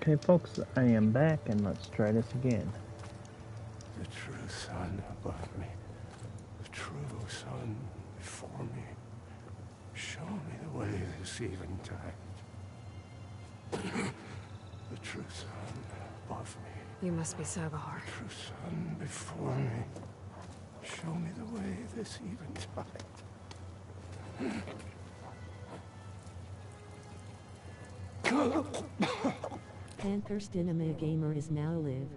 Okay, folks, I am back, and let's try this again. The true sun above me, the true sun before me. Show me the way this eventide. The true sun above me. You must be Sabahar. The true sun before me. Show me the way this eventide. Panther Cinema Gamer is now live.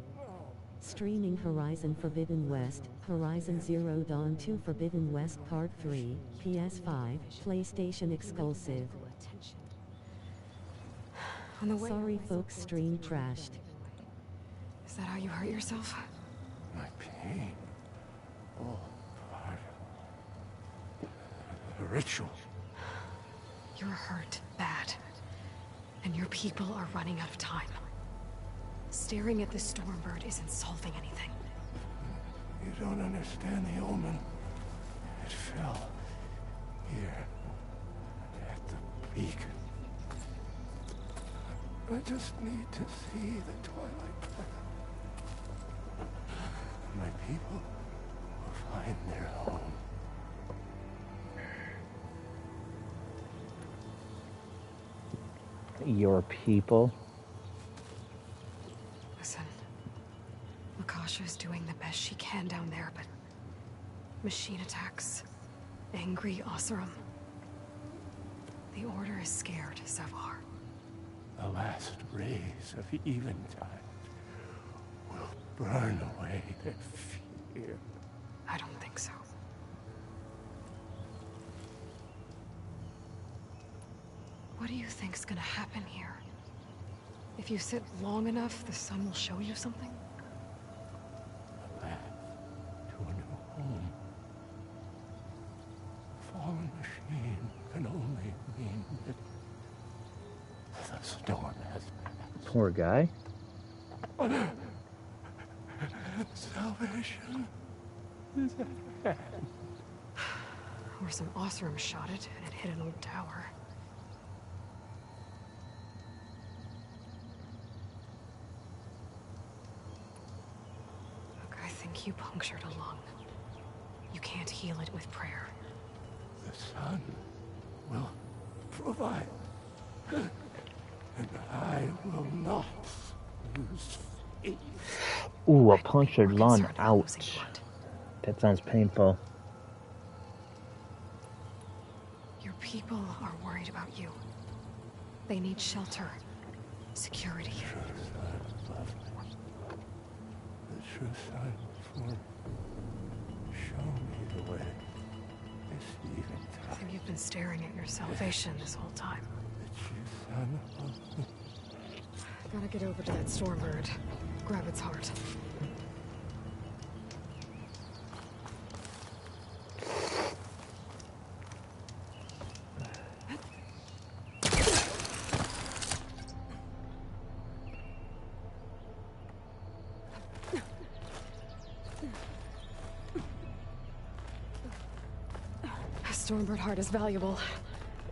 Streaming Horizon Forbidden West, Horizon Zero Dawn 2 Forbidden West Part 3, PS5, PlayStation exclusive. Sorry folks, stream trashed. Is that how you hurt yourself? My pain. All part of the ritual. You're hurt bad. And your people are running out of time. Staring at this Stormbird isn't solving anything. You don't understand the omen. It fell here at the beacon. I just need to see the twilight path. My people will find their home. Your people? Listen, Makasha's doing the best she can down there, but machine attacks, angry Oseram. The Order is scared, Savar. The last rays of eventide will burn away their fear. I don't think so. What do you think's gonna happen here? If you sit long enough, the sun will show you something? A path to a new home. Fallen machine can only mean that the storm has passed. Poor guy. Salvation is at hand. Or some Oseram shot it, and it hit an old tower. Look, I think you punctured a lung. You can't heal it with prayer. The sun will provide. And I will not lose faith. Ooh, a punctured lung. Ouch. That sounds painful. Your people are worried about you. They need shelter, security. The true sun above me. The true sun before me. Show me the way. This I eventide. think you've been staring at your salvation this whole time. The true sun above me. Gotta get over to that Stormbird. Grab its heart. A Stormbird heart is valuable.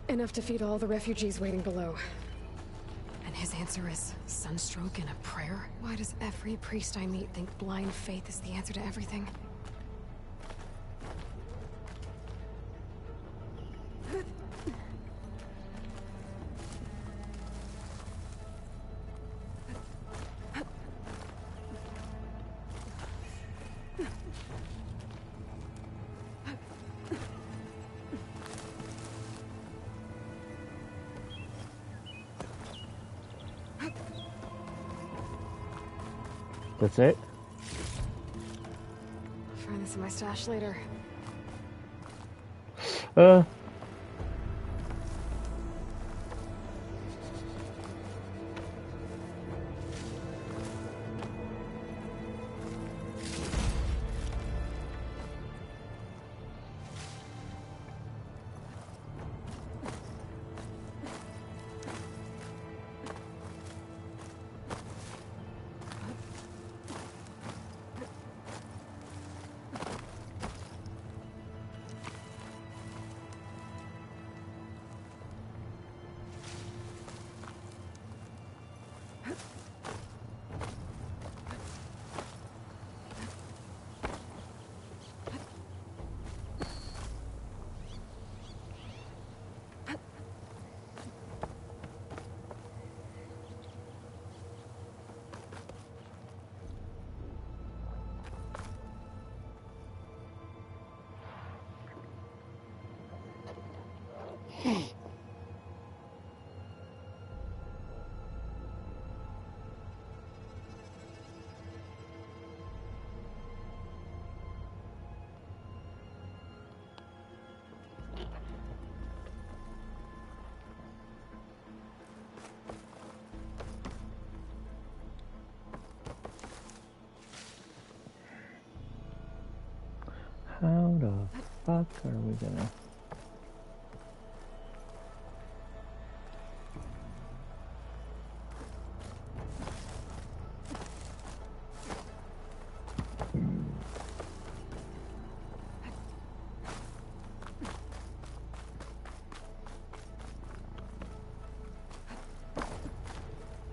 Enough to feed all the refugees waiting below. And his answer is sunstroke and a prayer? Why does every priest I meet think blind faith is the answer to everything? That's it? I'll find this in my stash later. How the fuck are we gonna...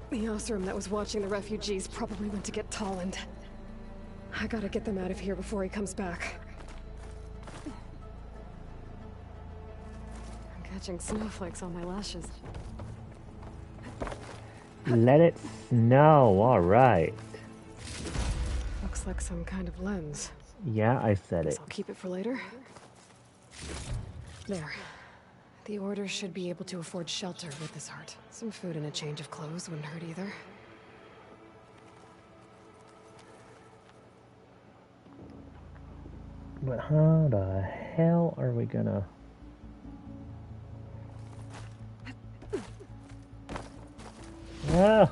The Osram that was watching the refugees probably went to get Tolland. I gotta get them out of here before he comes back. I'm catching snowflakes on my lashes. Let it snow, alright. Looks like some kind of lens. Yeah, I said Guess it. I'll keep it for later. There. The Order should be able to afford shelter with this heart. Some food and a change of clothes wouldn't hurt either. But how the hell are we gonna... Ah!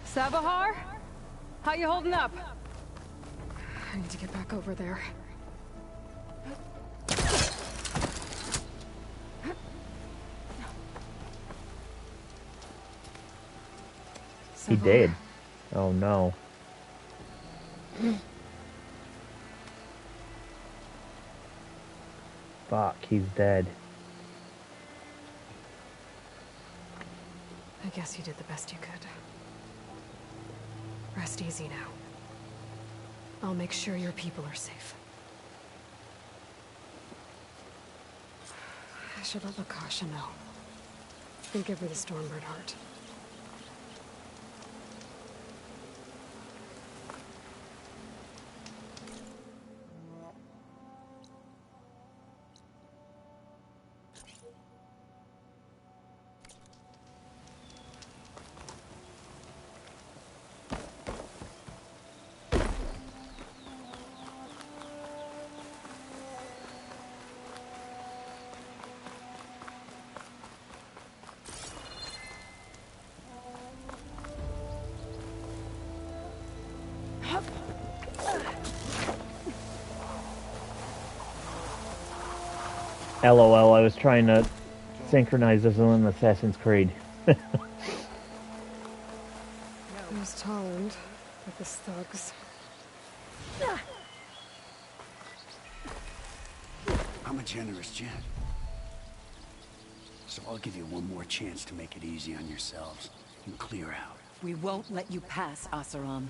Sabahar? How you holding up? I need to get back over there. He Sabahar. did. Oh no. Fuck, he's dead. I guess you did the best you could. Rest easy now. I'll make sure your people are safe. I should let Lakasha know. And give her the Stormbird heart. LOL, I was trying to synchronize this in Assassin's Creed. There's Tolland with his thugs. I'm a generous gent. So I'll give you one more chance to make it easy on yourselves and clear out. We won't let you pass, Asaram.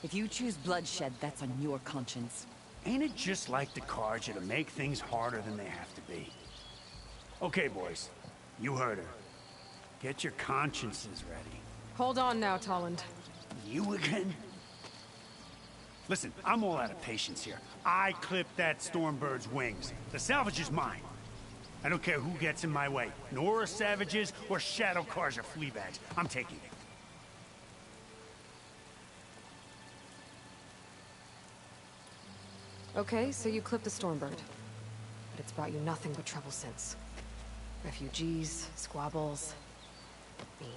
If you choose bloodshed, that's on your conscience. Ain't it just like the Carja to make things harder than they have to be? Okay, boys. You heard her. Get your consciences ready. Hold on now, Tolland. You again? Listen, I'm all out of patience here. I clipped that Stormbird's wings. The salvage is mine. I don't care who gets in my way. Nora savages or Shadow Carja fleabags. I'm taking it. Okay, so you clipped the Stormbird. But it's brought you nothing but trouble since. Refugees, squabbles, me.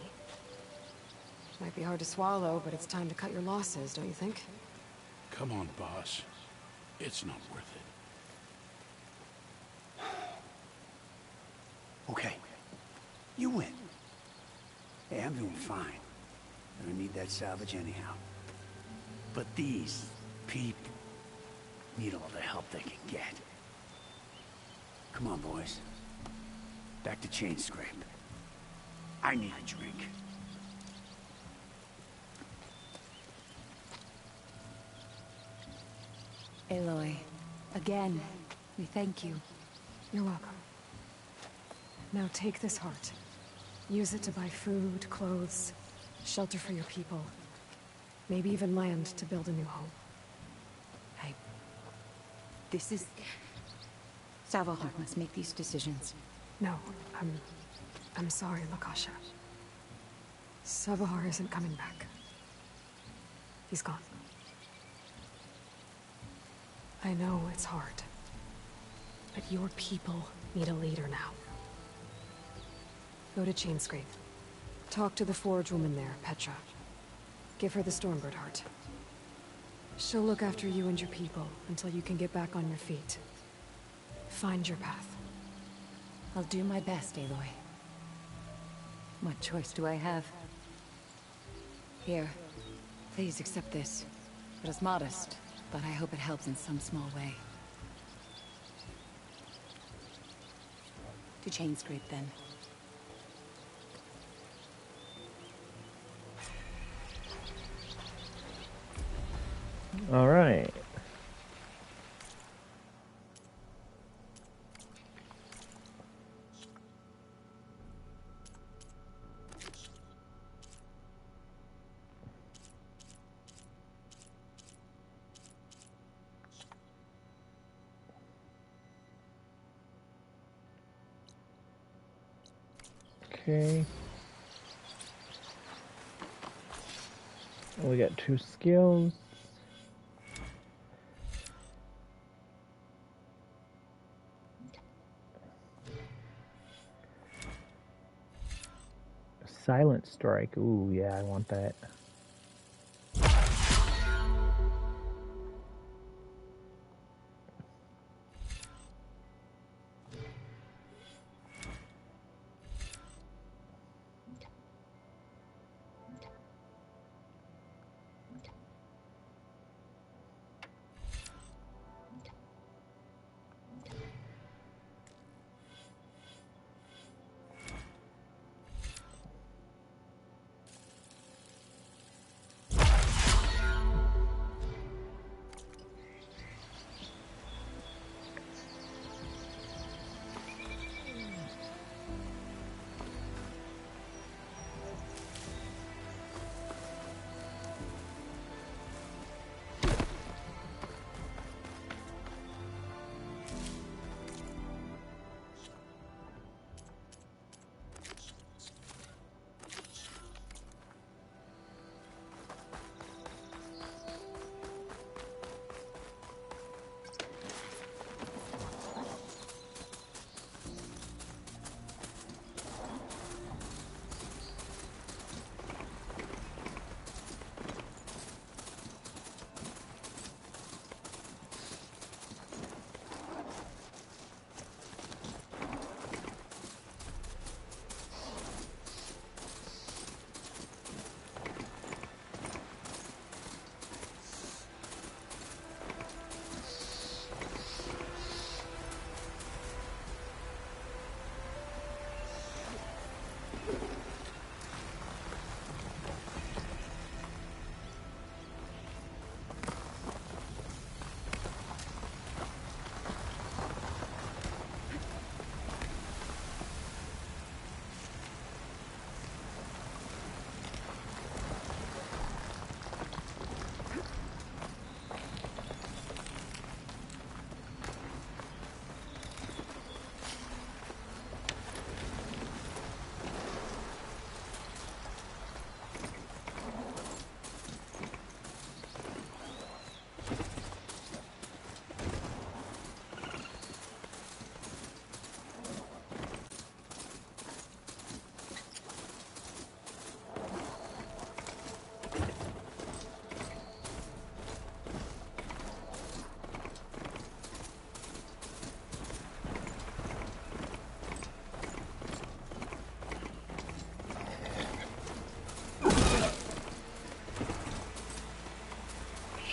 Might be hard to swallow, but it's time to cut your losses, don't you think? Come on, boss. It's not worth it. Okay. You win. Hey, I'm doing fine. I don't need that salvage anyhow. But these people need all the help they can get. Come on, boys. Back to Chain Scrape. I need a drink. Aloy, again, we thank you. You're welcome. Now take this heart. Use it to buy food, clothes, shelter for your people. Maybe even land to build a new home. Hey, This is... Savahar must make these decisions. No, I'm sorry, Lakasha. Savahar isn't coming back. He's gone. I know it's hard, but your people need a leader now. Go to Chainscrape. Talk to the forge woman there, Petra. Give her the Stormbird heart. She'll look after you and your people until you can get back on your feet. Find your path. I'll do my best, Aloy. What choice do I have? Here, please accept this. It is modest, but I hope it helps in some small way. To Chainscrape, then. All right. Okay. We got 2 skills. Silent strike. Ooh, yeah, I want that.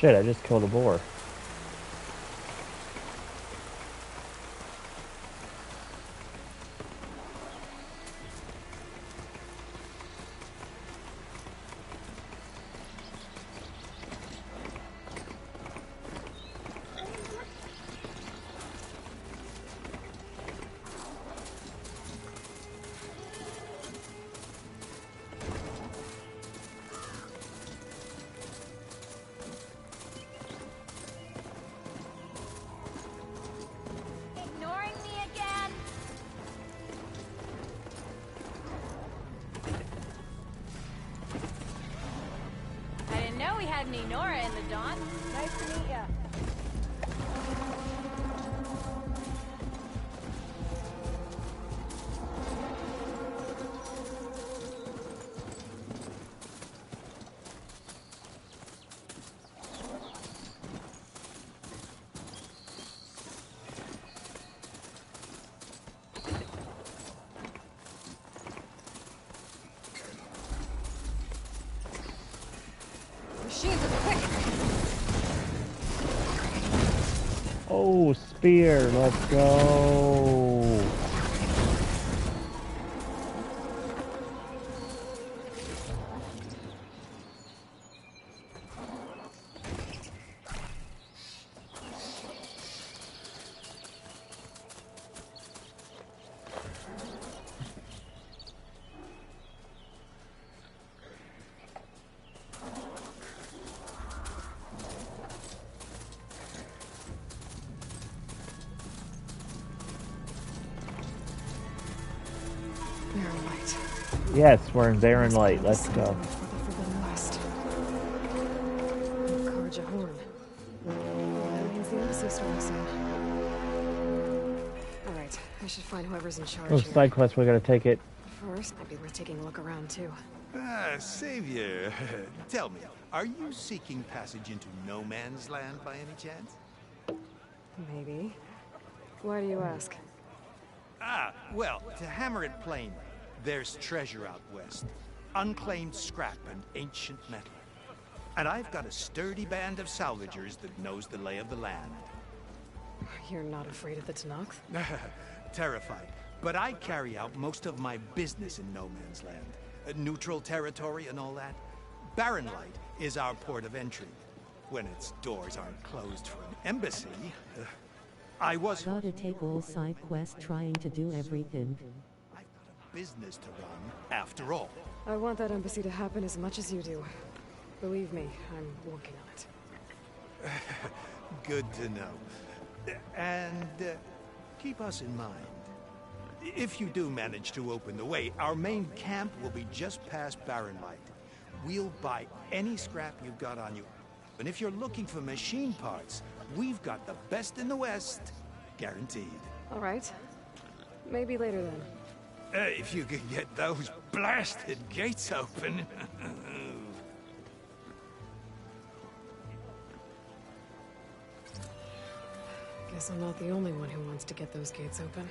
Shit, I just killed a boar. Agni Nora in the dawn. Nice to meet ya. Machines are quick. Oh, spear. Let's go. Barren light. Yes, we're in Barren Light. Let's go. For the Forbidden West. Karja Horn. That means the embassy storm soon. Alright, I should find whoever's in charge Those here. side quests, we gotta take it. First, might be worth taking a look around too. Ah, Savior, tell me, are you seeking passage into no man's land by any chance? Maybe. Why do you ask? Ah, well, to hammer it plain, there's treasure out west. Unclaimed scrap and ancient metal. And I've got a sturdy band of salvagers that knows the lay of the land. You're not afraid of the Tanakh? Terrified. But I carry out most of my business in no man's land. Neutral territory and all that. Barren Light is our port of entry. When its doors aren't closed for an embassy, I was... Gotta take all side quests trying to do everything. I've got a business to run, after all. I want that embassy to happen as much as you do. Believe me, I'm working on it. Good to know. And keep us in mind. If you do manage to open the way, our main camp will be just past Barren Light. We'll buy any scrap you've got on you. And if you're looking for machine parts, we've got the best in the West, guaranteed. All right. Maybe later then. If you could get those blasted gates open. Guess I'm not the only one who wants to get those gates open.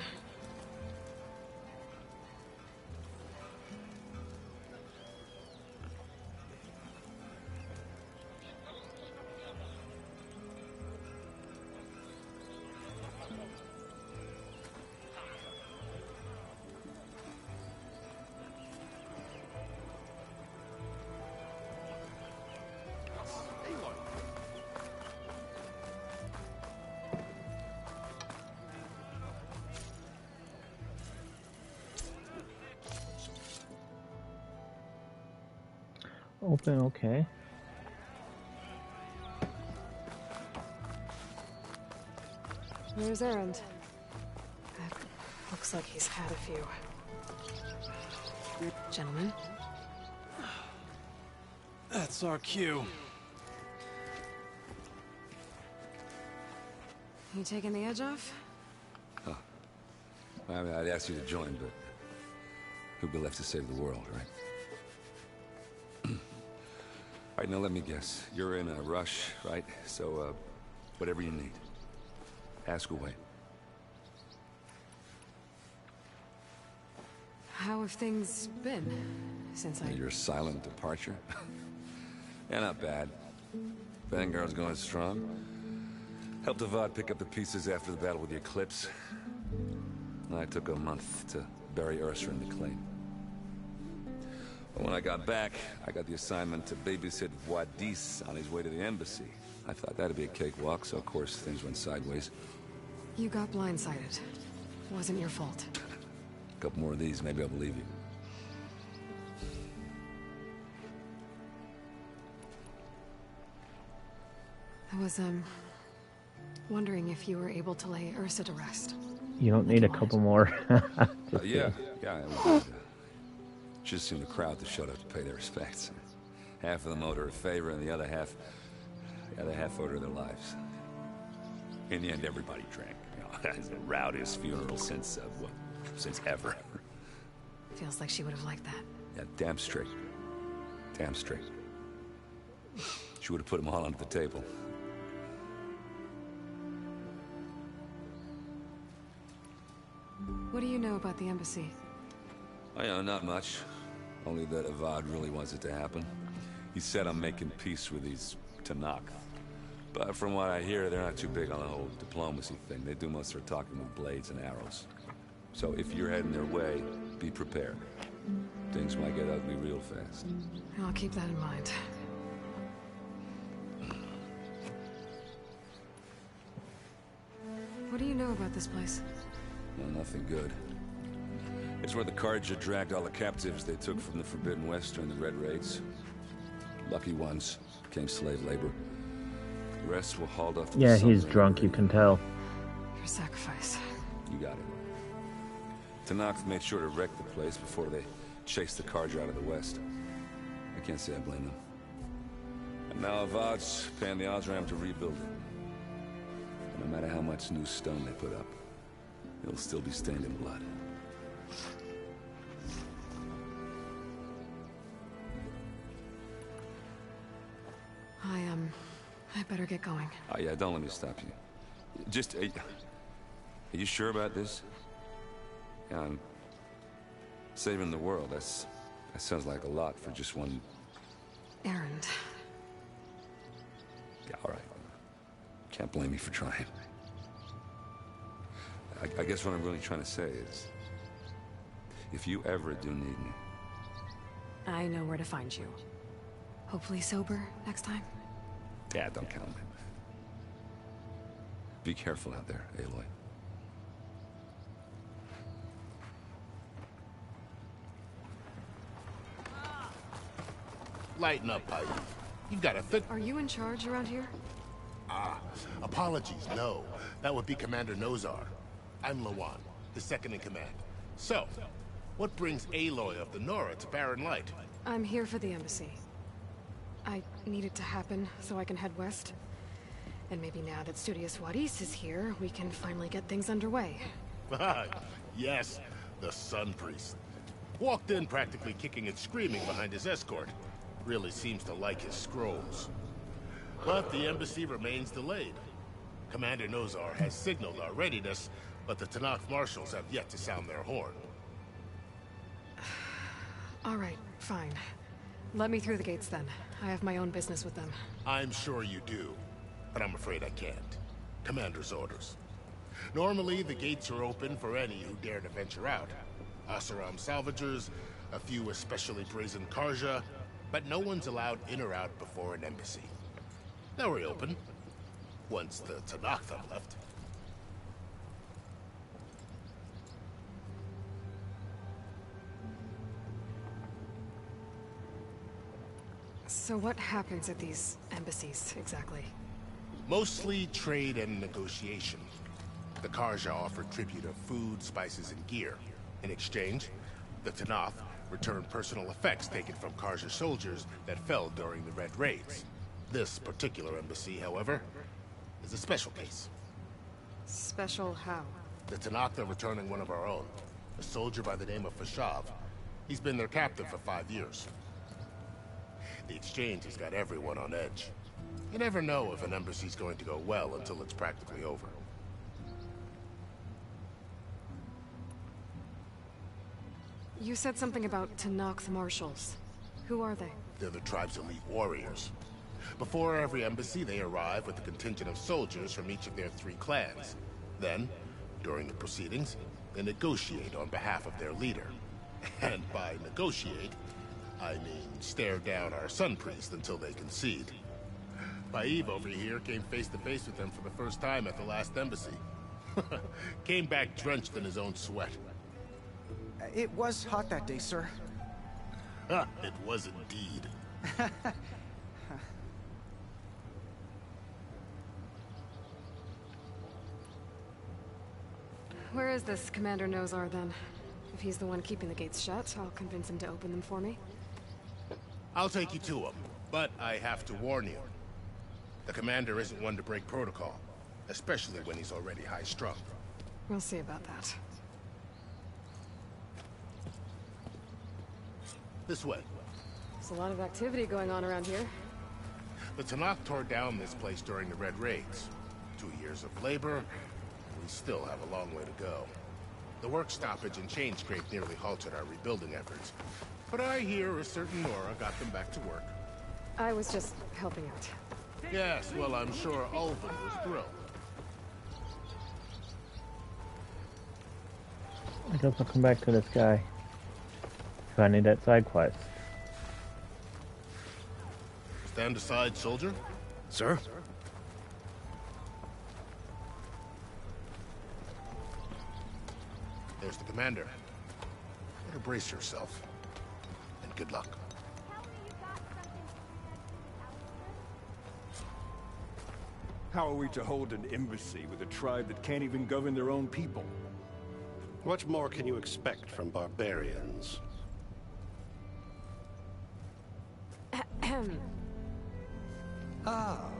Open, okay. Where's Erend? Looks like he's had a few. Gentlemen? That's our cue. You taking the edge off? Huh. I mean, I'd ask you to join, but who'd be left to save the world, right? All right, now let me guess. You're in a rush, right? So, whatever you need. Ask away. How have things been since I... Your silent departure? Yeah, not bad. Vanguard's going strong. Helped Avad pick up the pieces after the battle with the Eclipse. I took a month to bury Ursa in the claim. But when I got back, I got the assignment to babysit Wadis on his way to the embassy. I thought that'd be a cakewalk, so of course things went sideways. You got blindsided. Wasn't your fault. A couple more of these, maybe I'll believe you. I was, wondering if you were able to lay Ursa to rest. You don't need a couple more. Yeah, I would. Just seen the crowd that showed up to pay their respects. Half of them owed her a favor, and the other half owed her their lives. In the end, everybody drank. You know, it's the rowdiest funeral since ever. Feels like she would have liked that. Yeah, damn straight. Damn straight. She would have put them all under the table. What do you know about the embassy? Oh, yeah, not much. Only that Avad really wants it to happen. He said I'm making peace with these Tanakh. But from what I hear, they're not too big on the whole diplomacy thing. They do most of their talking with blades and arrows. So if you're heading their way, be prepared. Things might get ugly real fast. I'll keep that in mind. What do you know about this place? Well, nothing good. It's where the Carja dragged all the captives they took from the Forbidden West during the Red Raids. Lucky ones became slave labor. The rest were hauled off to the Yeah, he's submarine. drunk, you can tell. Your sacrifice. You got it. Tanakh made sure to wreck the place before they chased the Carja out of the West. I can't say I blame them. And now Avad's paying the Osram to rebuild it. And no matter how much new stone they put up, it'll still be stained in blood. I better get going. Oh yeah, don't let me stop you. Just, are you sure about this? Yeah, I'm saving the world. That sounds like a lot for just one Errand. Yeah, all right. Can't blame me for trying. I guess what I'm really trying to say is, if you ever do need me... I know where to find you. Hopefully sober next time. Yeah, don't count on it. Be careful out there, Aloy. Lighten up, Pike. You've got a thick... Are you in charge around here? Apologies, no. That would be Commander Nozar. I'm Lawan, his second in command. So, what brings Aloy of the Nora to Barren Light? I'm here for the embassy. I need it to happen so I can head west. And maybe now that Studious Wadis is here, we can finally get things underway. Yes, the Sun Priest. Walked in practically kicking and screaming behind his escort. Really seems to like his scrolls. But the embassy remains delayed. Commander Nozar has signaled our readiness, but the Tanakh marshals have yet to sound their horn. All right, fine. Let me through the gates then. I have my own business with them. I'm sure you do, but I'm afraid I can't. Commander's orders. Normally, the gates are open for any who dare to venture out. Asaram salvagers, a few especially brazen Karja, but no one's allowed in or out before an embassy. They'll reopen, once the Tanakh have left. So what happens at these embassies, exactly? Mostly trade and negotiation. The Karja offer tribute of food, spices, and gear. In exchange, the Tanakh return personal effects taken from Karja soldiers that fell during the Red Raids. This particular embassy, however, is a special case. Special how? The Tanakh are returning one of our own, a soldier by the name of Fashav. He's been their captive for 5 years. The exchange has got everyone on edge. You never know if an embassy's going to go well until it's practically over. You said something about Tanakh marshals. Who are they? They're the tribe's elite warriors. Before every embassy, they arrive with a contingent of soldiers from each of their 3 clans. Then, during the proceedings, they negotiate on behalf of their leader. And by negotiate, I mean stare down our Sun Priest until they concede. Baib over here came face to face with them for the first time at the last embassy. Came back drenched in his own sweat. It was hot that day, sir. It was indeed. Where is this Commander Nozar, then? If he's the one keeping the gates shut, I'll convince him to open them for me. I'll take you to him. But I have to warn you. The commander isn't one to break protocol, especially when he's already high-strung. We'll see about that. This way. There's a lot of activity going on around here. The Tanakh tore down this place during the Red Raids. 2 years of labor, we still have a long way to go. The work stoppage and chain scrape nearly halted our rebuilding efforts. But I hear a certain Nora got them back to work. I was just helping out. Yes, well, I'm sure Ulvin was thrilled. I guess I'll come back to this guy. If I need that side quest. Stand aside, soldier. Sir? There's the commander. Better brace yourself. And good luck. How are we to hold an embassy with a tribe that can't even govern their own people? What more can you expect from barbarians? Ah.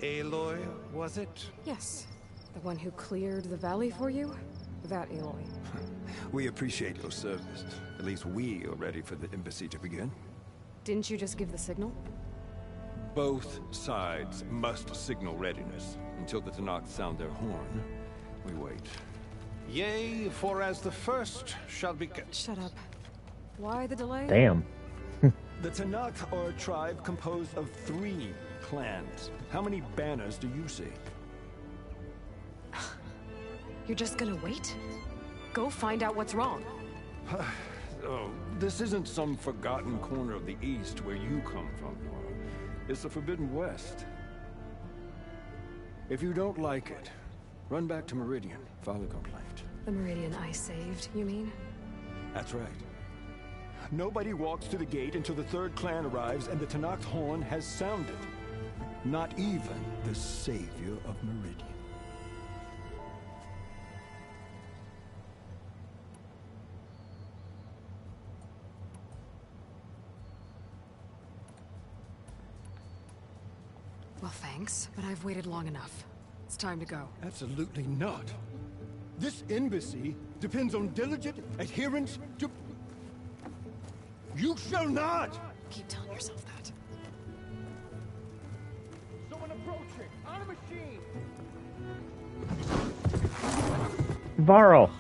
Aloy, was it? Yes. The one who cleared the valley for you? That Aloy. We appreciate your service. At least we are ready for the embassy to begin. Didn't you just give the signal? Both sides must signal readiness. Until the Tanakh sound their horn, we wait. Yea, for as the first shall be... Shut up. Why the delay? Damn. The Tanakh are a tribe composed of 3 clans. How many banners do you see? You're just gonna wait? Go find out what's wrong. Oh, this isn't some forgotten corner of the East where you come from, Nora. It's the Forbidden West. If you don't like it, run back to Meridian, file a complaint. The Meridian I saved, you mean? That's right. Nobody walks to the gate until the 3rd clan arrives and the Tanakh's horn has sounded. Not even the savior of Meridian. Well, thanks, but I've waited long enough. It's time to go. Absolutely not. This embassy depends on diligent adherence to... You shall not! Keep telling yourself that. Someone approaching! On a machine! Varl.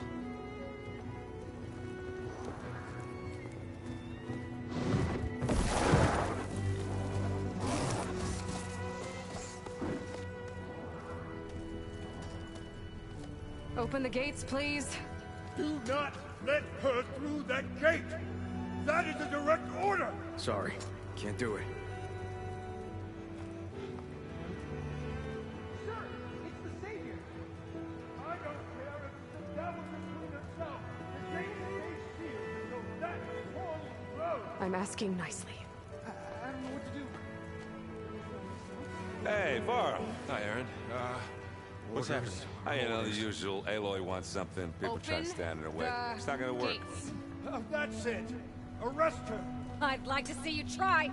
Open the gates, please. Do not let her through that gate! That is a direct order! Sorry, can't do it. Sir, it's the Savior! I don't care if it's the devil between himself. The gate stays sealed until that horn blows! I'm asking nicely. I don't know what to do. Hey, Varl. Hi, Aaron. What's happening? You know, the usual. Aloy wants something. People try to stand in her way. It's not gonna work. That's it! Arrest her! I'd like to see you try.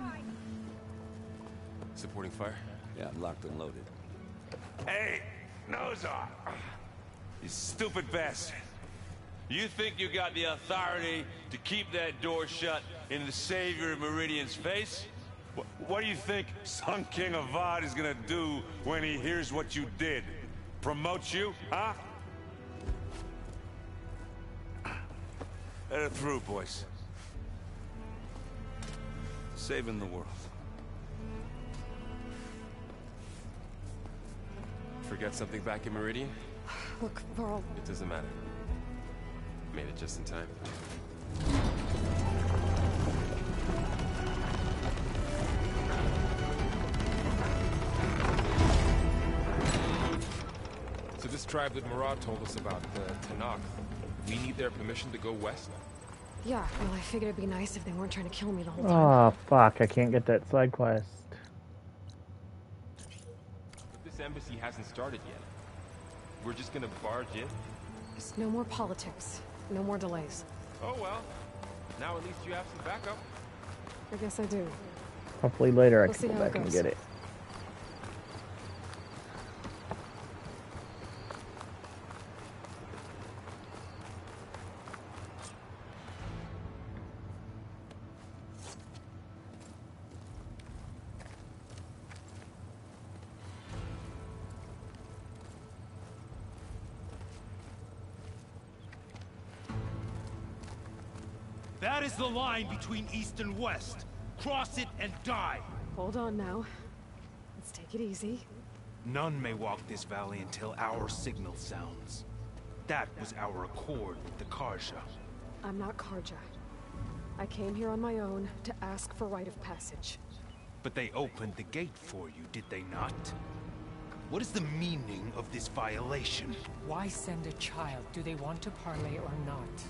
Supporting fire? Yeah, I'm locked and loaded. Hey, Nozar! You stupid bastard. You think you got the authority to keep that door shut in the savior of Meridian's face? What do you think Sun King Avad is gonna do when he hears what you did? Promote you, huh? Let it through, boys. Saving the world. Forget something back in Meridian? Look, Varl. It doesn't matter. Made it just in time. So this tribe that Murad told us about, the Tanakh, we need their permission to go west? Yeah, well, I figured it'd be nice if they weren't trying to kill me the whole time. Oh, fuck. I can't get that side quest. But this embassy hasn't started yet. We're just gonna barge in? Just no more politics. No more delays. Oh well. Now at least you have some backup. I guess I do. Hopefully later I We'll see can go how it back and goes. get it. That is the line between East and West. Cross it and die. Hold on now. Let's take it easy. None may walk this valley until our signal sounds. That was our accord with the Karja. I'm not Karja. I came here on my own to ask for rite of passage. But they opened the gate for you, did they not? What is the meaning of this violation? Why send a child? Do they want to parley or not?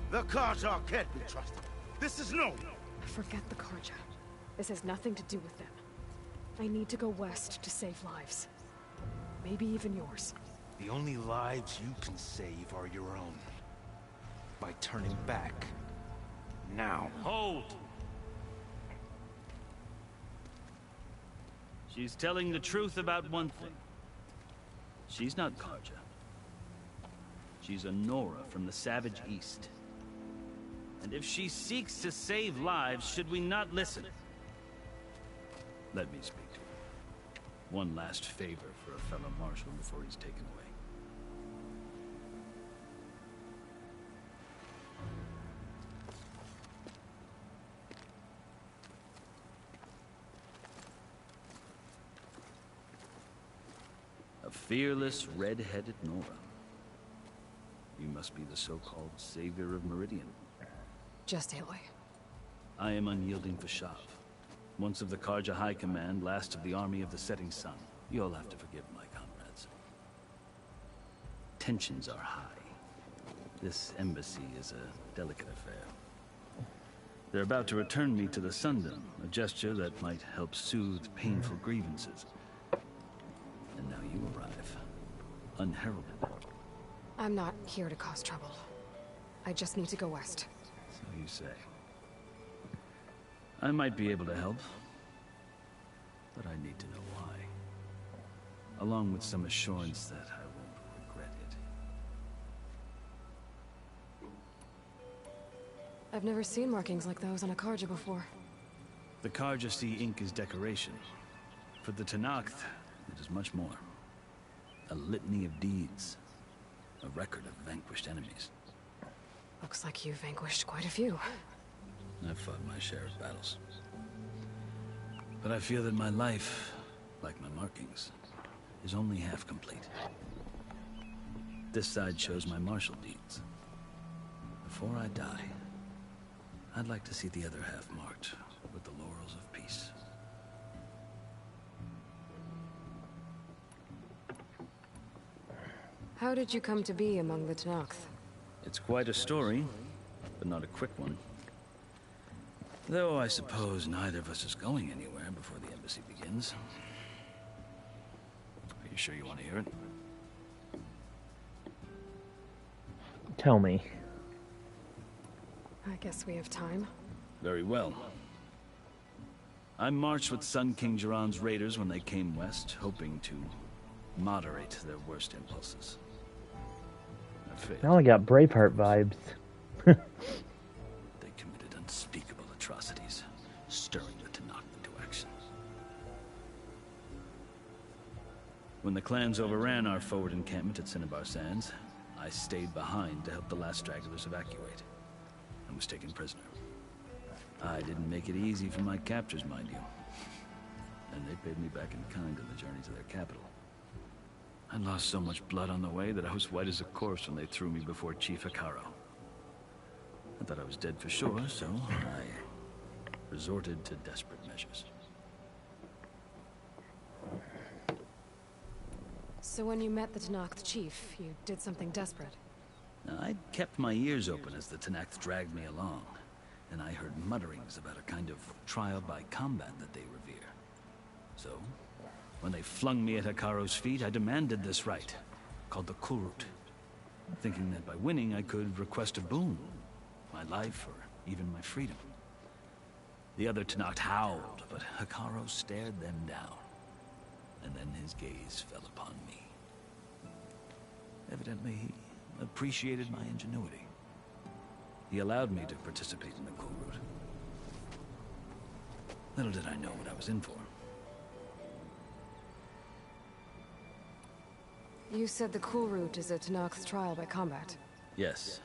The Karja can't be trusted. This is known. Forget the Karja. This has nothing to do with them. I need to go west to save lives. Maybe even yours. The only lives you can save are your own. By turning back. Now. Hold! She's telling the truth about one thing. She's not Karja. She's a Nora from the Savage East. And if she seeks to save lives, should we not listen? Let me speak to her. One last favor for a fellow marshal before he's taken away. A fearless, red-headed Nora. You must be the so-called savior of Meridian. Just Aloy. I am unyielding Vashav. Once of the Karja High Command, last of the army of the setting sun. You'll have to forgive my comrades. Tensions are high. This embassy is a delicate affair. They're about to return me to the Sundom, a gesture that might help soothe painful grievances. And now you arrive, unheralded. I'm not here to cause trouble. I just need to go west. So you say. I might be able to help, but I need to know why. Along with some assurance that I won't regret it. I've never seen markings like those on a Karja before. The Karja see ink as decoration. For the Tenakth, it is much more. A litany of deeds. A record of vanquished enemies. Looks like you vanquished quite a few. I've fought my share of battles. But I feel that my life, like my markings, is only half complete. This side shows my martial deeds. Before I die, I'd like to see the other half marked with the laurels of peace. How did you come to be among the Tenakth? It's quite a story, but not a quick one. Though I suppose neither of us is going anywhere before the embassy begins. Are you sure you want to hear it? Tell me. I guess we have time. Very well. I marched with Sun King Jiran's raiders when they came west, hoping to moderate their worst impulses. I failed. Now I got Braveheart vibes. They committed unspeakable atrocities, stirring the Tenakth into action. When the clans overran our forward encampment at Cinnabar Sands, I stayed behind to help the last stragglers evacuate, and was taken prisoner. I didn't make it easy for my captors, mind you. And they paid me back in kind on the journey to their capital. I lost so much blood on the way that I was white as a corpse when they threw me before Chief Hikaro. I thought I was dead for sure, so I resorted to desperate measures. So when you met the Tenakth chief, you did something desperate? I'd kept my ears open as the Tenakth dragged me along, and I heard mutterings about a kind of trial by combat that they revere. So, when they flung me at Hikaro's feet, I demanded this right, called the Kurut, thinking that by winning I could request a boon, my life or even my freedom. The other Tenakth howled, but Hekarro stared them down. And then his gaze fell upon me. Evidently, he appreciated my ingenuity. He allowed me to participate in the cool route. Little did I know what I was in for. You said the cool route is a Tenakth's trial by combat. Yes.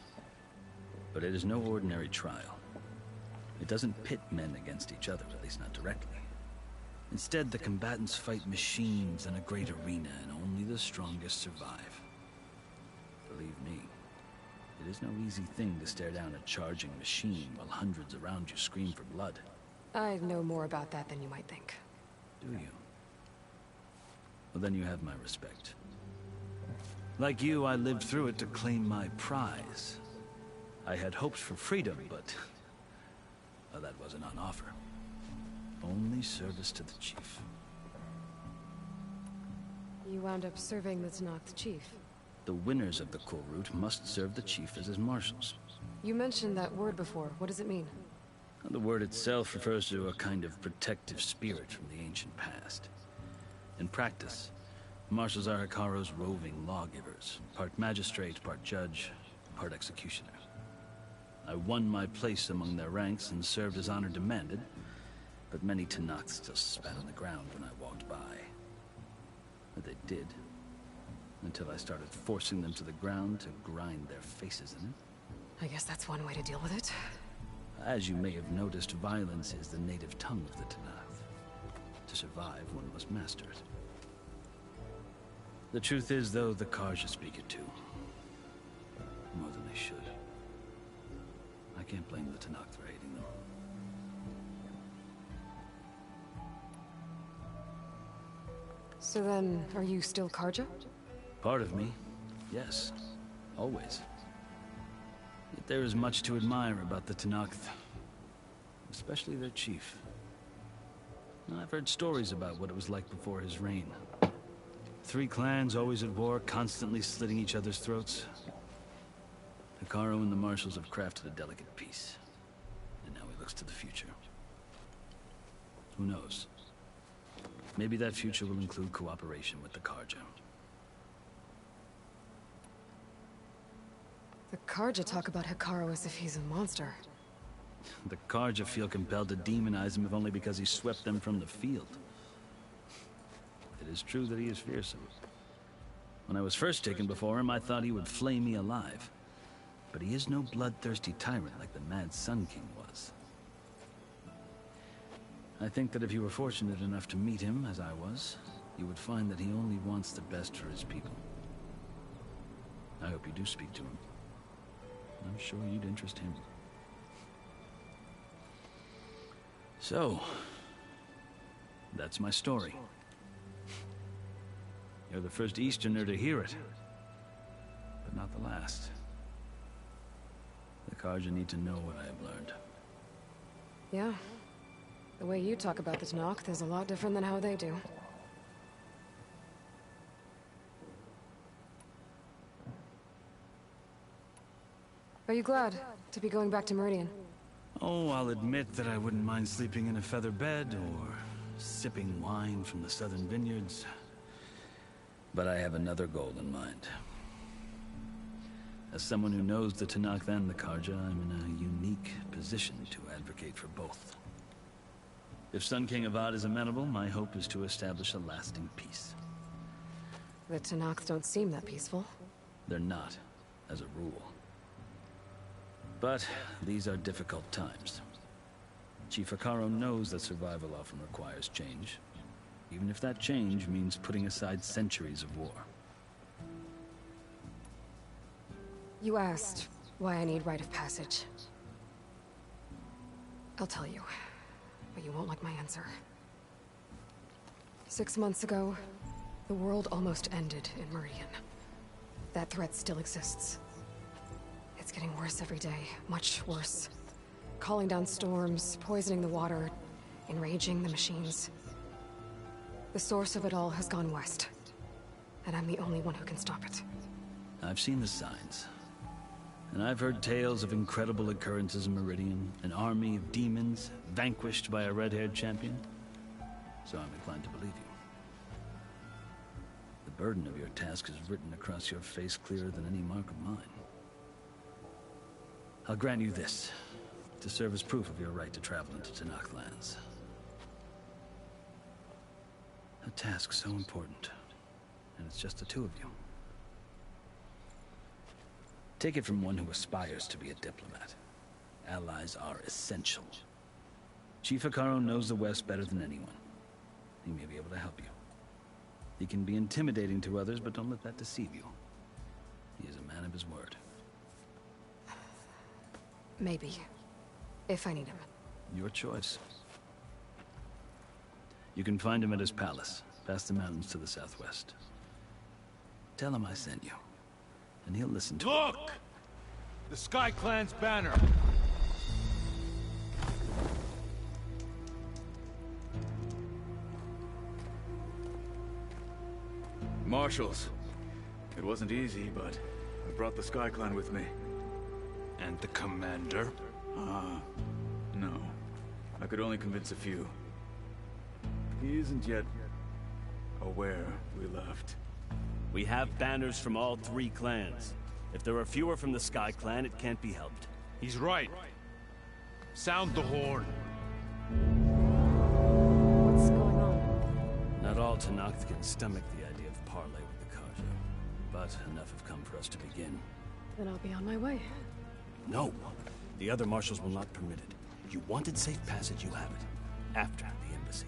But it is no ordinary trial. It doesn't pit men against each other, at least not directly. Instead, the combatants fight machines in a great arena, and only the strongest survive. Believe me, it is no easy thing to stare down a charging machine while hundreds around you scream for blood. I know more about that than you might think. Do you? Well, then you have my respect. Like you, I lived through it to claim my prize. I had hopes for freedom, but well, that wasn't on offer. Only service to the chief. You wound up serving the Tenakth chief. The winners of the cool route must serve the chief as his marshals. You mentioned that word before. What does it mean? The word itself refers to a kind of protective spirit from the ancient past. In practice, marshals are Hekarro's roving lawgivers, part magistrate, part judge, part executioner. I won my place among their ranks and served as honor demanded, but many Tenakths still spat on the ground when I walked by. But they did, until I started forcing them to the ground to grind their faces in it. I guess that's one way to deal with it. As you may have noticed, violence is the native tongue of the Tenakth. To survive, one must master it. The truth is, though, the Karja speak it too. More than they should. I can't blame the Tenakth for hating them. So then, are you still Karja? Part of me, yes. Always. Yet there is much to admire about the Tenakth. Especially their chief. I've heard stories about what it was like before his reign. 3 clans always at war, constantly slitting each other's throats. Hekarro and the marshals have crafted a delicate peace. And now he looks to the future. Who knows? Maybe that future will include cooperation with the Karja. The Karja talk about Hekarro as if he's a monster. The Karja feel compelled to demonize him if only because he swept them from the field. It is true that he is fearsome. When I was first taken before him, I thought he would flay me alive. But he is no bloodthirsty tyrant like the Mad Sun King was. I think that if you were fortunate enough to meet him, as I was, you would find that he only wants the best for his people. I hope you do speak to him. I'm sure you'd interest him. So, that's my story. You're the first Easterner to hear it, but not the last. The Karja need to know what I have learned. Yeah. The way you talk about the Tenakth is a lot different than how they do. Are you glad to be going back to Meridian? Oh, I'll admit that I wouldn't mind sleeping in a feather bed or sipping wine from the southern vineyards. But I have another goal in mind. As someone who knows the Tenakth and the Karja, I'm in a unique position to advocate for both. If Sun King Avad is amenable, my hope is to establish a lasting peace. The Tenakth don't seem that peaceful. They're not, as a rule. But these are difficult times. Chief Hekarro knows that survival often requires change, even if that change means putting aside centuries of war. You asked why I need rite of passage. I'll tell you, but you won't like my answer. 6 months ago, the world almost ended in Meridian. That threat still exists. It's getting worse every day, much worse. Calling down storms, poisoning the water, enraging the machines. The source of it all has gone west, and I'm the only one who can stop it. I've seen the signs. And I've heard tales of incredible occurrences in Meridian, an army of demons vanquished by a red-haired champion. So I'm inclined to believe you. The burden of your task is written across your face clearer than any mark of mine. I'll grant you this, to serve as proof of your right to travel into Tenakth lands. A task so important, and it's just the two of you. Take it from one who aspires to be a diplomat. Allies are essential. Chief Hekarro knows the West better than anyone. He may be able to help you. He can be intimidating to others, but don't let that deceive you. He is a man of his word. Maybe. If I need him. Your choice. You can find him at his palace, past the mountains to the southwest. Tell him I sent you, and he'll listen to Look! The Sky Clan's banner! Marshals. It wasn't easy, but I brought the Sky Clan with me. And the commander? No. I could only convince a few. He isn't yet aware we left. We have banners from all three clans. If there are fewer from the Sky Clan, it can't be helped. He's right. Sound the horn. What's going on? Not all Tenakth can stomach the idea of parley with the Karja, but enough have come for us to begin. Then I'll be on my way. No. The other marshals will not permit it. You wanted safe passage, you have it. After the embassy.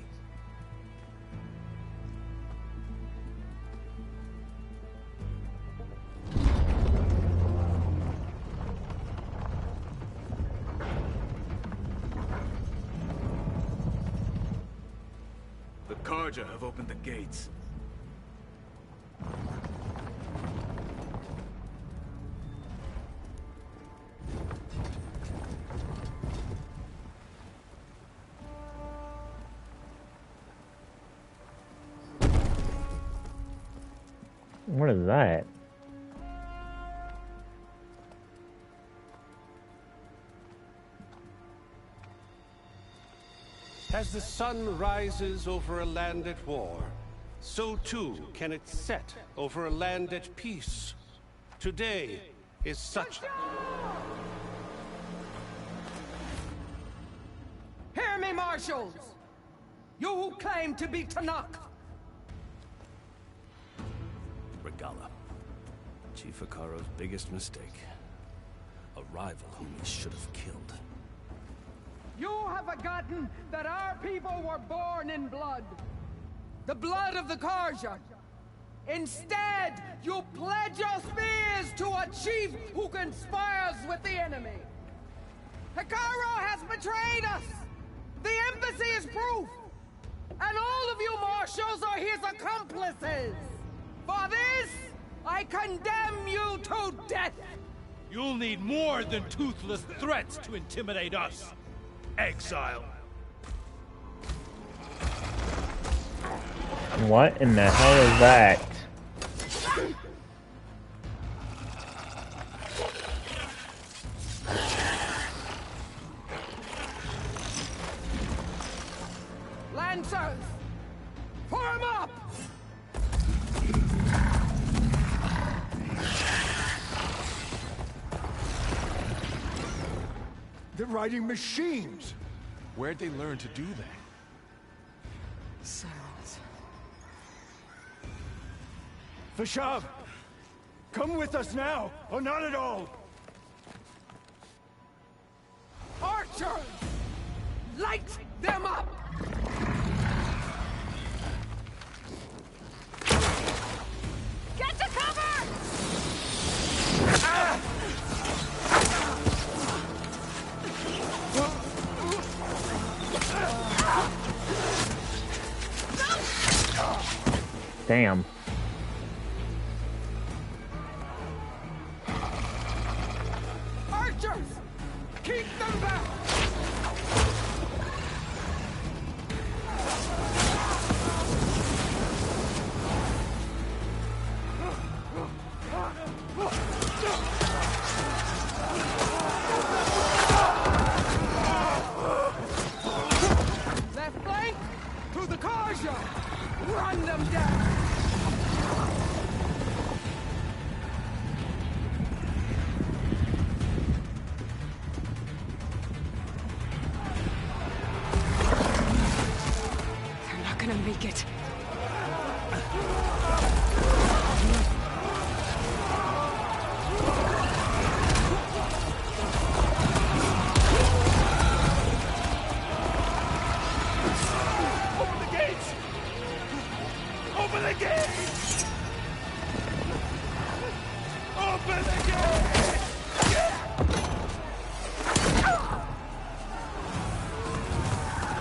The Karja have opened the gates. What is that? As the sun rises over a land at war, so too can it set over a land at peace. Today is such... Hear me, marshals! You who claim to be Tenakth! Regala. Chief Hekarro's biggest mistake. A rival whom he should have killed. You have forgotten that our people were born in blood. The blood of the Karja. Instead, you pledge your spears to a chief who conspires with the enemy. Hekarro has betrayed us! The embassy is proof! And all of you marshals are his accomplices! For this, I condemn you to death! You'll need more than toothless threats to intimidate us, exile. What in the hell is that? Lancers! Form up! They're riding machines! Where'd they learn to do that? Silence. Vashav! Come with us now, or not at all! Archers! Light them up! Get to cover! Damn. Archers! Keep them back! Open the gate!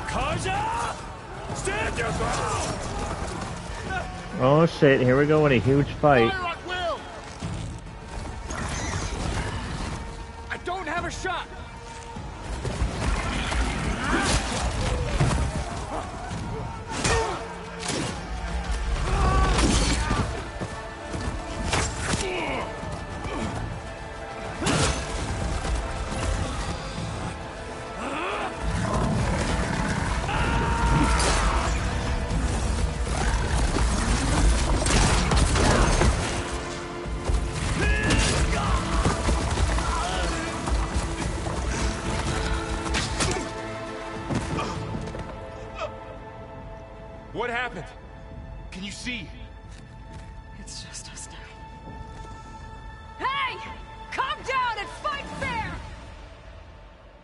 Kaja! Stand your ground! Oh shit, here we go in a huge fight. Fire at will! I don't have a shot! What happened? Can you see? It's just us now. Hey! Calm down and fight fair!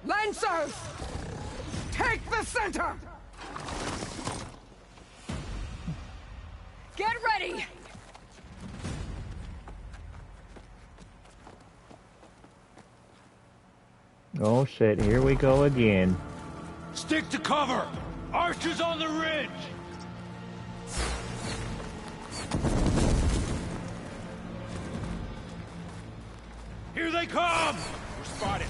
Lancers! Take the center! Get ready! Oh shit, here we go again. Stick to cover! Archers on the ridge! Here they come! We're spotted.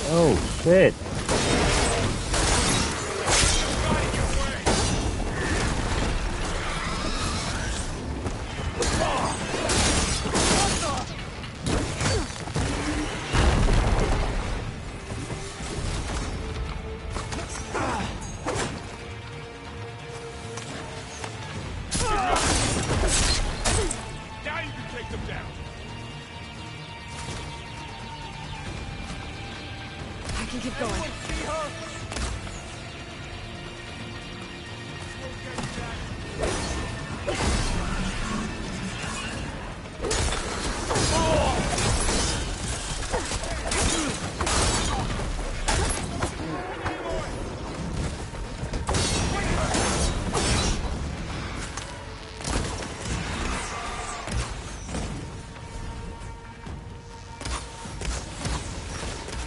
Oh shit. Now you can take them down. I can keep going.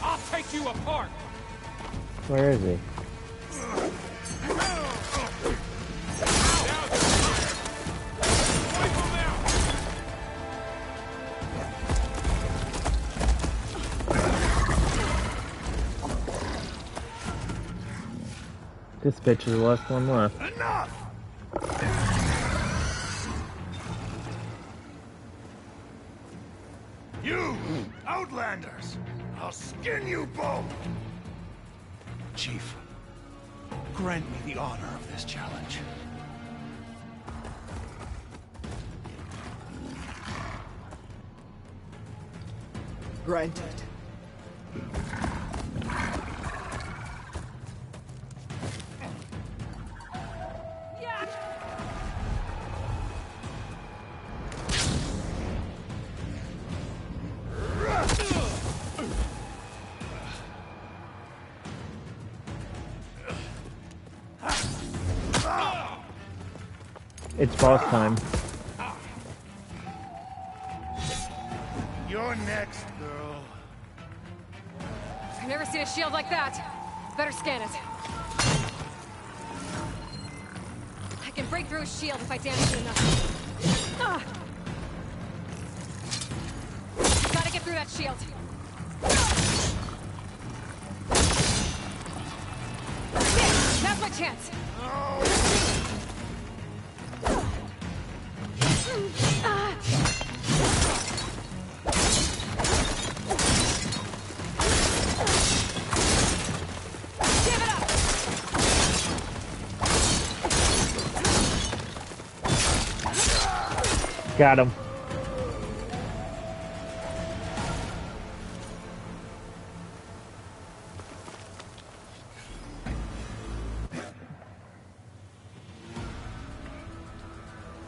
I'll take you apart. Where is he? Wipe them out. This bitch is the last one left. Enough! You, Outlanders! I'll skin you both! Chief, grant me the honor of this challenge. Granted. It's boss time. You're next, girl. I've never seen a shield like that. Better scan it. I can break through a shield if I damage it enough. Gotta get through that shield. Yeah, that's my chance. Got him.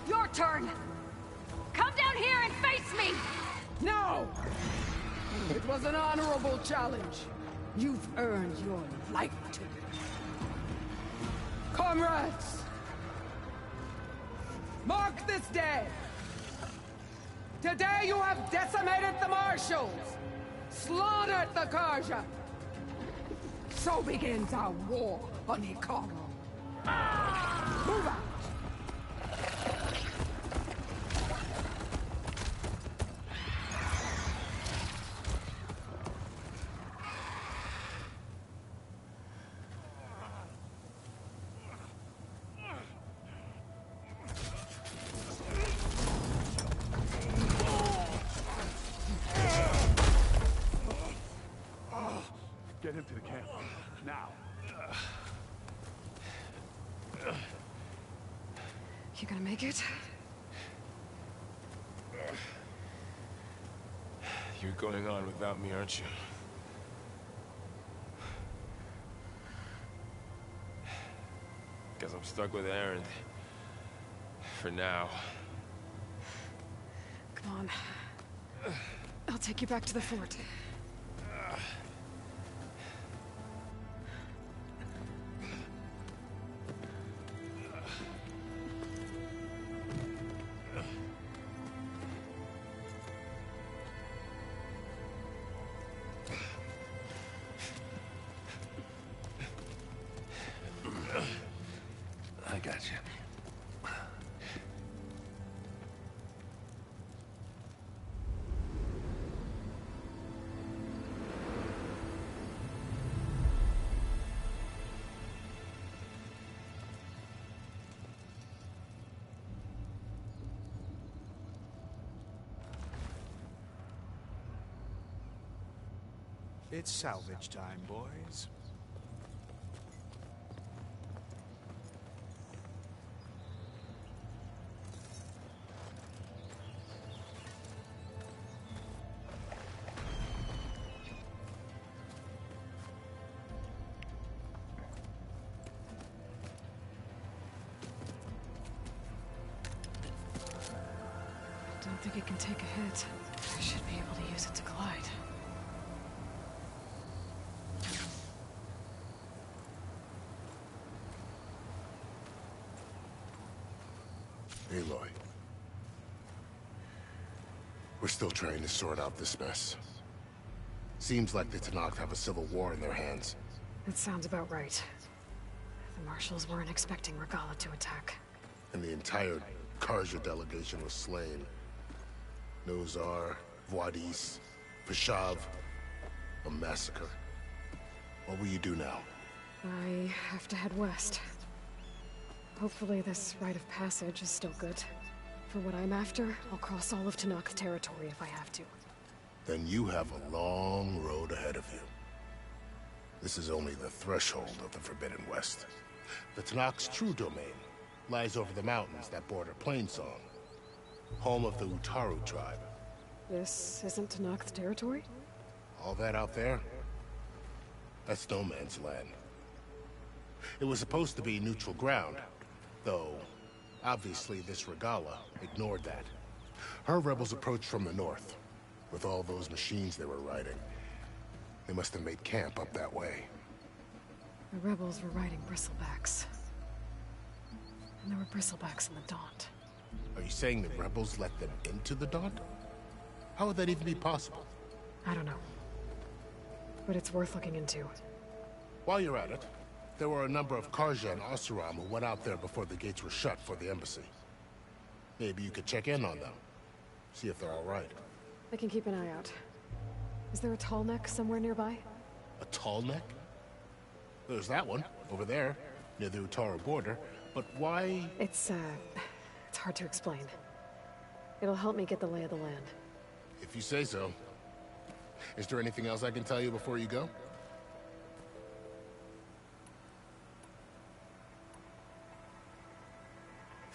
Your turn. Come down here and face me. No! It was an honorable challenge. You've earned your life to it. Comrades! Mark this day! Today you have decimated the Marshals! Slaughtered the Karja! So begins our war on Hikaru. Move out! Get him to the camp. Now. You gonna make it? You're going on without me, aren't you? Guess I'm stuck with Aaron. For now. Come on. I'll take you back to the fort. I got you. It's salvage time, boys. Don't think it can take a hit. I should be able to use it to glide. Aloy. We're still trying to sort out this mess. Seems like the Tenakth have a civil war in their hands. That sounds about right. The Marshals weren't expecting Regala to attack. And the entire Karja delegation was slain. Nozar, Voidis, Peshav. A massacre. What will you do now? I have to head west. Hopefully this rite of passage is still good. For what I'm after, I'll cross all of Tanakh territory if I have to. Then you have a long road ahead of you. This is only the threshold of the Forbidden West. The Tanakh's true domain lies over the mountains that border Plainsong, home of the Utaru tribe. This isn't Tanakh territory? All that out there? That's no man's land. It was supposed to be neutral ground, though obviously this Regala ignored that. Her rebels approached from the north, with all those machines they were riding. They must have made camp up that way. The rebels were riding bristlebacks. And there were bristlebacks in the Daunt. Are you saying the rebels let them into the Daunt? How would that even be possible? I don't know. But it's worth looking into. While you're at it, there were a number of Karja and Oseram who went out there before the gates were shut for the embassy. Maybe you could check in on them. See if they're all right. I can keep an eye out. Is there a tall neck somewhere nearby? A tall neck? There's that one, over there, near the Utaru border. But why? It's hard to explain. It'll help me get the lay of the land. If you say so. Is there anything else I can tell you before you go?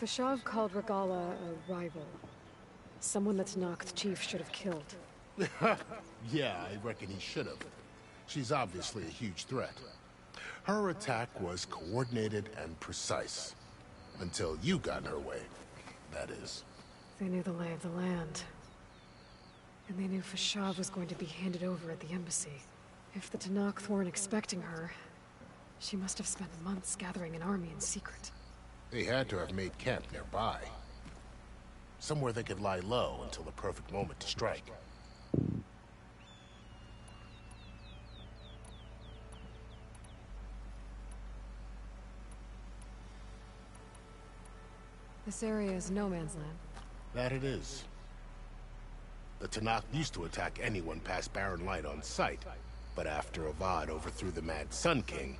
Fashav called Regala a rival. Someone that's Tanakh chief should have killed. Yeah, I reckon he should have. She's obviously a huge threat. Her attack was coordinated and precise. Until you got in her way, that is. They knew the lay of the land. And they knew Fashav was going to be handed over at the embassy. If the Tanakh weren't expecting her, she must have spent months gathering an army in secret. They had to have made camp nearby. Somewhere they could lie low until the perfect moment to strike. This area is no man's land. That it is. The Tanakh used to attack anyone past Barren Light on sight, but after Avad overthrew the Mad Sun King,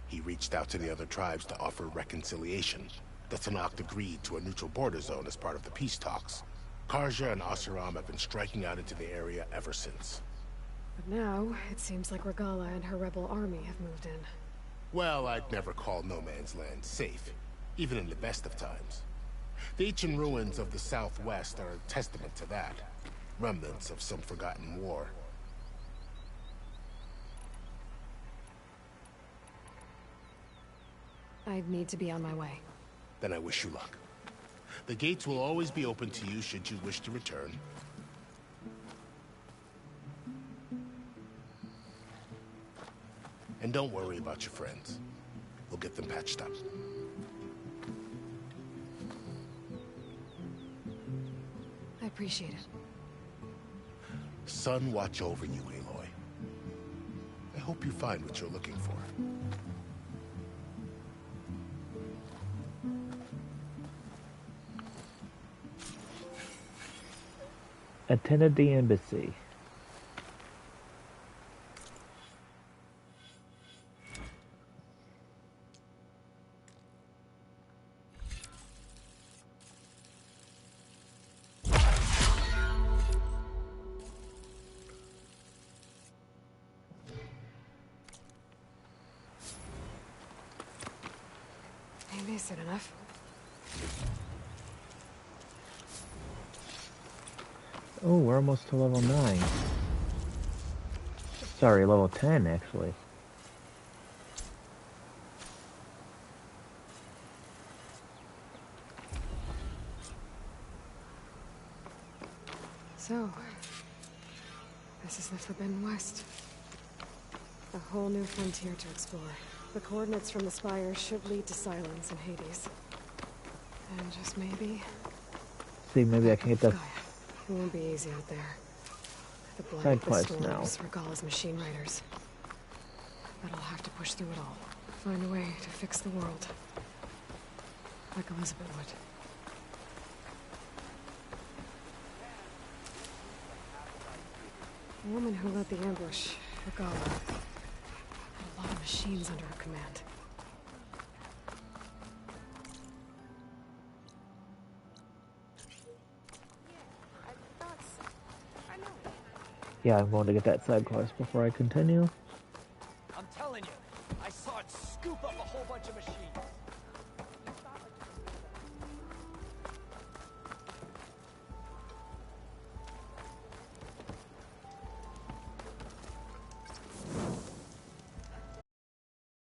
he reached out to the other tribes to offer reconciliation. The Tanakh agreed to a neutral border zone as part of the peace talks. Karja and Oseram have been striking out into the area ever since. But now, it seems like Regala and her rebel army have moved in. Well, I'd never call no man's land safe, even in the best of times. The ancient ruins of the Southwest are a testament to that. Remnants of some forgotten war. I need to be on my way. Then I wish you luck. The gates will always be open to you should you wish to return. And don't worry about your friends. We'll get them patched up. I appreciate it. Sun watch over you, Aloy. I hope you find what you're looking for. Attended the embassy. Maybe soon enough. Oh, we're almost to level 9. Sorry, level 10 actually. So, this is the Forbidden West. A whole new frontier to explore. The coordinates from the spire should lead to Silence and Hades. And just maybe... See, maybe I can get the It won't be easy out there. The blight, side the quest now. storms, Regala's machine riders. But I'll have to push through it all. Find a way to fix the world. Like Elizabeth would. The woman who led the ambush, Regala, had a A lot of machines under her command. Yeah, I'm going to get that side quest before I continue. I'm telling you, I saw it scoop up a whole bunch of machines.